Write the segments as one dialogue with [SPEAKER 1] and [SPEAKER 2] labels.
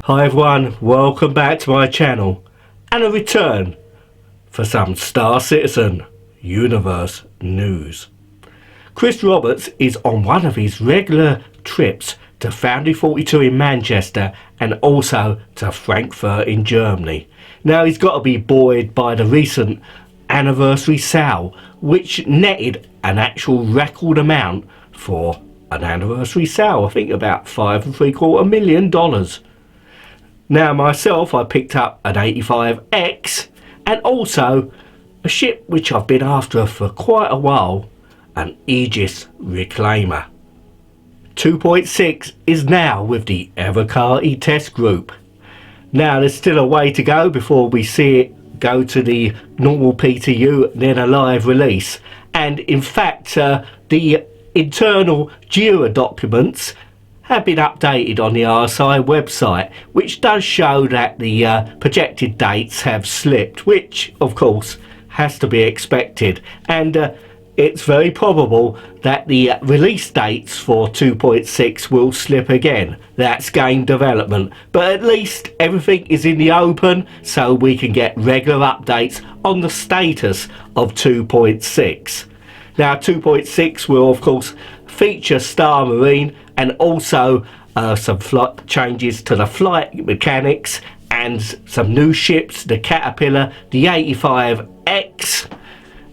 [SPEAKER 1] Hi everyone, welcome back to my channel and a return for some Star Citizen Universe news. Chris Roberts is on one of his regular trips to Foundry 42 in Manchester and also to Frankfurt in Germany. Now he's got to be buoyed by the recent anniversary sale, which netted an actual record amount for an anniversary sale. I think about $5.75 million. Now myself, I picked up an 85X and also a ship which I've been after for quite a while, an Aegis Reclaimer. 2.6 is now with the Evercari test group. Now there's still a way to go before we see it go to the normal PTU, then a live release. And in fact, the internal JIRA documents have been updated on the RSI website, which does show that the projected dates have slipped, which of course has to be expected, and it's very probable that the release dates for 2.6 will slip again. That's game development, but at least everything is in the open so we can get regular updates on the status of 2.6. Now 2.6 will of course feature Star Marine and also some flight changes to the flight mechanics and some new ships, the Caterpillar, the 85X,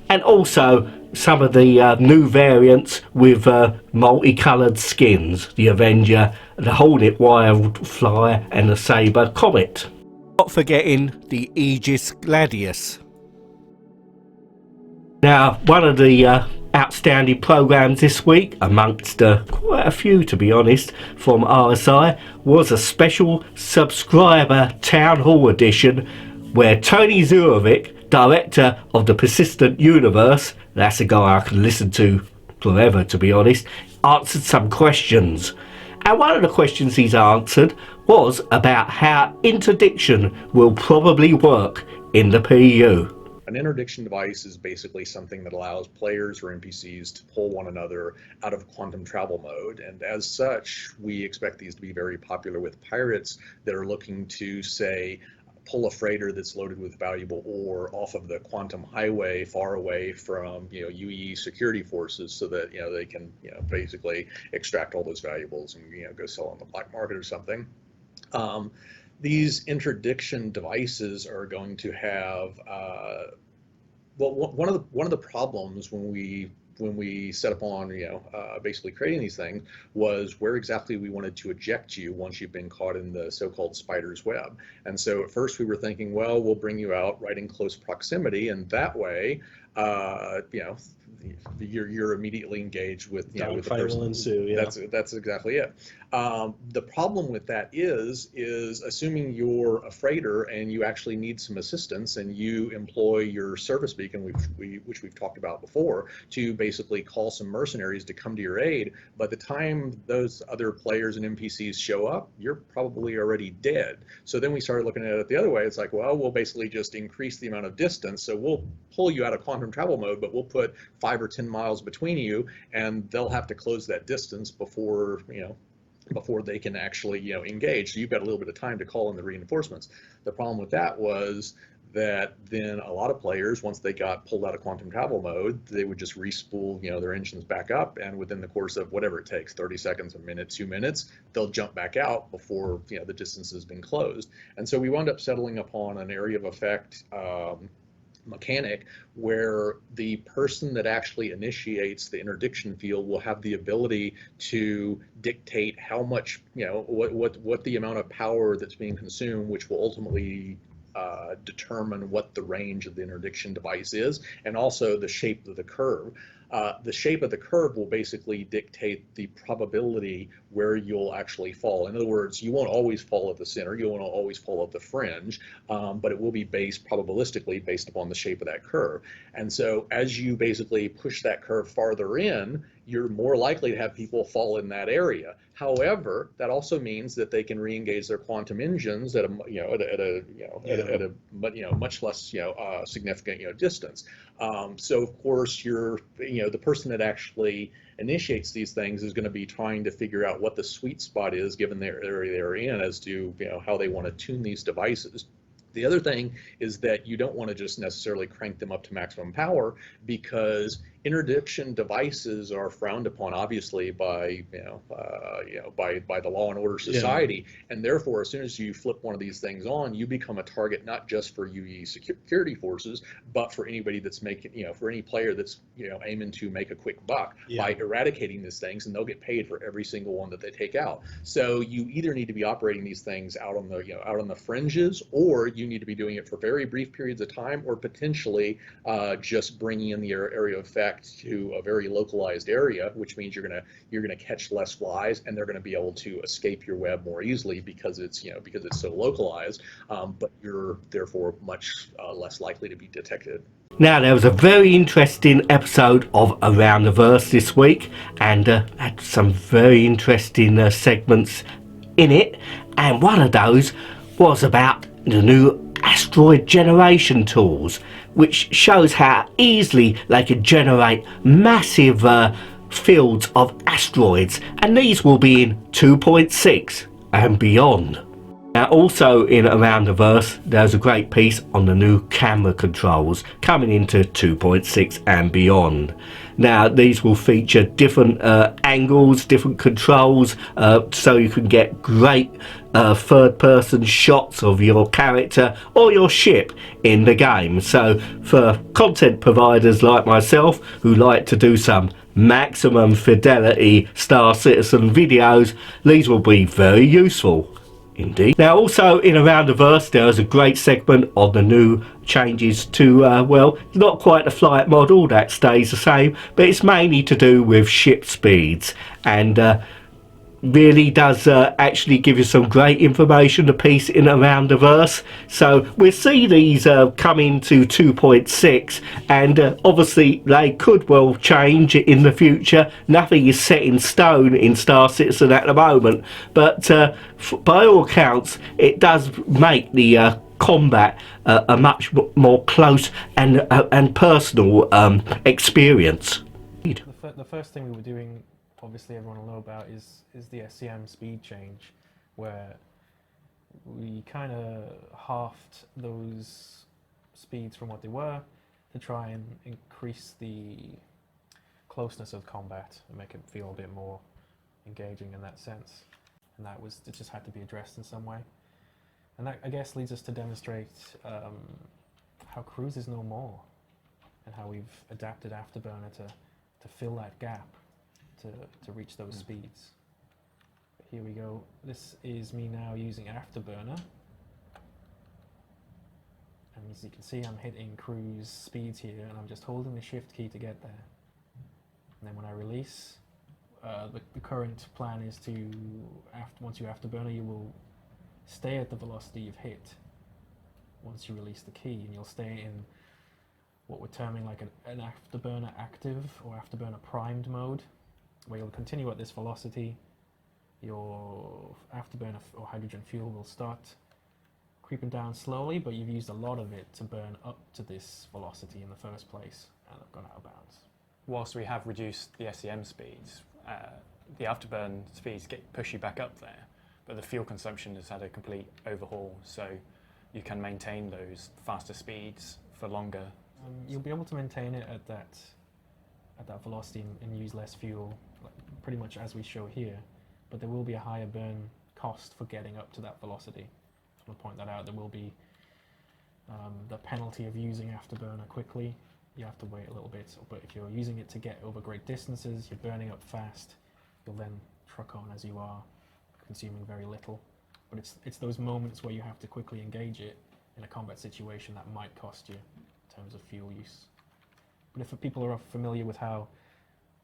[SPEAKER 1] and also some of the new variants with multicoloured skins, the Avenger, the Hornet Wildflyer and the Sabre Comet. Not forgetting the Aegis Gladius. Now, one of the outstanding programs this week, amongst quite a few to be honest, from RSI, was a special subscriber town hall edition where Tony Zurovic, director of the Persistent Universe, that's a guy I can listen to forever to be honest, answered some questions. And one of the questions he's answered was about how interdiction will probably work in the PU.
[SPEAKER 2] An interdiction device is basically something that allows players or NPCs to pull one another out of quantum travel mode, and as such we expect these to be very popular with pirates that are looking to, say, pull a freighter that's loaded with valuable ore off of the quantum highway far away from UE security forces so that they can basically extract all those valuables and go sell on the black market or something. These interdiction devices are going to have well, one of the problems when we set up on basically creating these things was where exactly we wanted to eject you once you've been caught in the so-called spider's web. And so at first we were thinking, well, we'll bring you out right in close proximity, and that way you're immediately engaged with with the person.
[SPEAKER 3] Will ensue, yeah.
[SPEAKER 2] That's exactly it. The problem with that is assuming you're a freighter and you actually need some assistance and you employ your service beacon, which we've talked about before, to basically call some mercenaries to come to your aid. By the time those other players and NPCs show up, you're probably already dead. So then we started looking at it the other way. It's like, well, we'll basically just increase the amount of distance. So we'll pull you out of quantum travel mode, but we'll put 5 or 10 miles between you, and they'll have to close that distance before they can actually engage. So you've got a little bit of time to call in the reinforcements. The problem with that was that then a lot of players, once they got pulled out of quantum travel mode, they would just respool their engines back up, and within the course of whatever it takes, 30 seconds, a minute, 2 minutes, they'll jump back out before the distance has been closed. And so we wound up settling upon an area of effect mechanic where the person that actually initiates the interdiction field will have the ability to dictate how much what the amount of power that's being consumed, which will ultimately determine what the range of the interdiction device is, and also the shape of the curve. The shape of the curve will basically dictate the probability where you'll actually fall. In other words, you won't always fall at the center, you won't always fall at the fringe, but it will be based probabilistically based upon the shape of that curve. And so as you basically push that curve farther in, you're more likely to have people fall in that area. However, that also means that they can re-engage their quantum engines at a much less significant significant distance. So of course the person that actually initiates these things is going to be trying to figure out what the sweet spot is given the area they're in as to how they want to tune these devices. The other thing is that you don't want to just necessarily crank them up to maximum power, because interdiction devices are frowned upon, obviously, by by the law and order society, and therefore, as soon as you flip one of these things on, you become a target not just for UE security forces, but for anybody that's for any player that's aiming to make a quick buck by eradicating these things, and they'll get paid for every single one that they take out. So you either need to be operating these things out on the fringes, or you need to be doing it for very brief periods of time, or potentially just bringing in the area of effect to a very localized area, which means you're gonna catch less flies, and they're going to be able to escape your web more easily because it's so localized, but you're therefore much less likely to be detected.
[SPEAKER 1] Now, there was a very interesting episode of Around the Verse this week, and had some very interesting segments in it, and one of those was about the new asteroid generation tools, which shows how easily they can generate massive fields of asteroids, and these will be in 2.6 and beyond. Now, also in Around the Verse, there's a great piece on the new camera controls coming into 2.6 and beyond. Now, these will feature different angles, different controls, so you can get great third-person shots of your character or your ship in the game. So for content providers like myself, who like to do some maximum fidelity Star Citizen videos, these will be very useful indeed. Now, also in Around the Verse, there is a great segment on the new changes to, not quite the flight model, that stays the same, but it's mainly to do with ship speeds, and really does actually give you some great information, the piece in Around the Verse. So we'll see these come into 2.6, and obviously they could well change in the future. Nothing is set in stone in Star Citizen at the moment, but by all accounts it does make the combat a much more close and personal experience.
[SPEAKER 3] The first thing we were doing, obviously everyone will know about, is the SCM speed change, where we kind of halved those speeds from what they were to try and increase the closeness of combat and make it feel a bit more engaging in that sense. And it just had to be addressed in some way. And that, I guess, leads us to demonstrate how cruise is no more, and how we've adapted Afterburner to fill that gap, to reach those speeds. But here we go. This is me now using Afterburner. And as you can see, I'm hitting cruise speeds here, and I'm just holding the shift key to get there. And then when I release, the current plan is to, once you Afterburner, you will stay at the velocity you've hit once you release the key, and you'll stay in what we're terming like an Afterburner active or Afterburner primed mode, where you'll continue at this velocity. Your Afterburner or hydrogen fuel will start creeping down slowly, but you've used a lot of it to burn up to this velocity in the first place, and I've gone out of bounds.
[SPEAKER 4] Whilst we have reduced the SEM speeds, the afterburn speeds push you back up there, but the fuel consumption has had a complete overhaul, so you can maintain those faster speeds for longer.
[SPEAKER 3] You'll be able to maintain it at that velocity and use less fuel, pretty much as we show here, but there will be a higher burn cost for getting up to that velocity. I want to point that out. There will be the penalty of using Afterburner quickly. You have to wait a little bit, but if you're using it to get over great distances, you're burning up fast, you'll then truck on as you are, consuming very little. But it's those moments where you have to quickly engage it in a combat situation that might cost you in terms of fuel use. But if people are familiar with how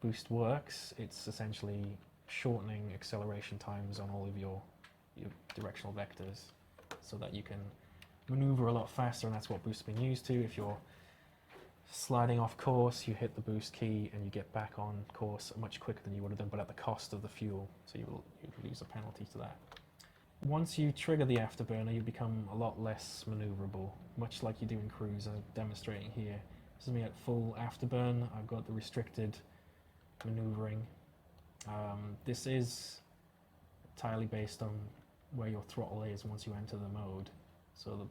[SPEAKER 3] Boost works, it's essentially shortening acceleration times on all of your directional vectors so that you can maneuver a lot faster, and that's what Boost's been used to. If you're sliding off course, you hit the boost key and you get back on course much quicker than you would have done, but at the cost of the fuel. So you'll lose a penalty to that. Once you trigger the afterburner, you become a lot less maneuverable, much like you do in cruise, as I'm demonstrating here. This is me at full afterburn. I've got the restricted maneuvering. This is entirely based on where your throttle is once you enter the mode. So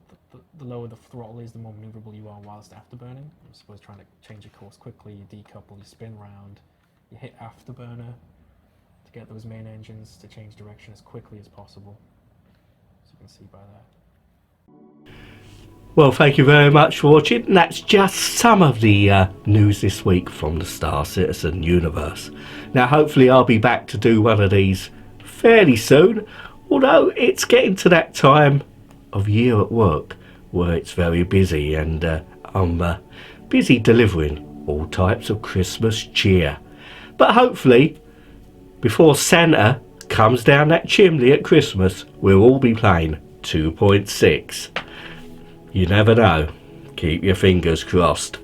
[SPEAKER 3] the lower the throttle is, the more maneuverable you are whilst afterburning. I suppose trying to change your course quickly, you decouple, you spin round, you hit afterburner to get those main engines to change direction as quickly as possible. As you can see by that.
[SPEAKER 1] Well, thank you very much for watching. And that's just some of the news this week from the Star Citizen universe. Now, hopefully I'll be back to do one of these fairly soon, although it's getting to that time of year at work where it's very busy, and I'm busy delivering all types of Christmas cheer. But hopefully before Santa comes down that chimney at Christmas, we'll all be playing 2.6. You never know. Keep your fingers crossed.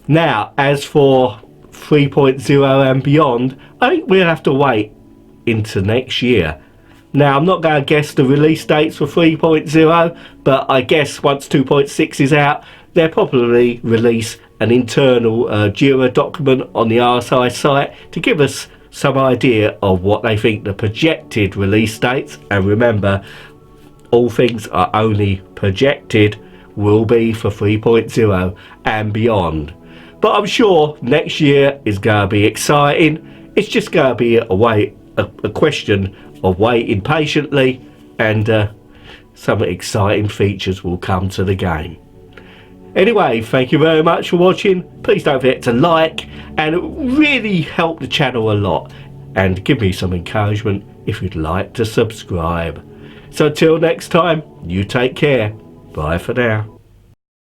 [SPEAKER 1] Now, as for 3.0 and beyond, I think we'll have to wait into next year. Now, I'm not going to guess the release dates for 3.0, but I guess once 2.6 is out, they'll probably release an internal JIRA document on the RSI site to give us some idea of what they think the projected release dates, and remember, all things are only projected, will be for 3.0 and beyond. But I'm sure next year is going to be exciting. It's just going to be a question of waiting patiently, and some exciting features will come to the game. Anyway, thank you very much for watching. Please don't forget to like, and it really help the channel a lot, and give me some encouragement if you'd like to subscribe. So until next time, you take care. Bye for now.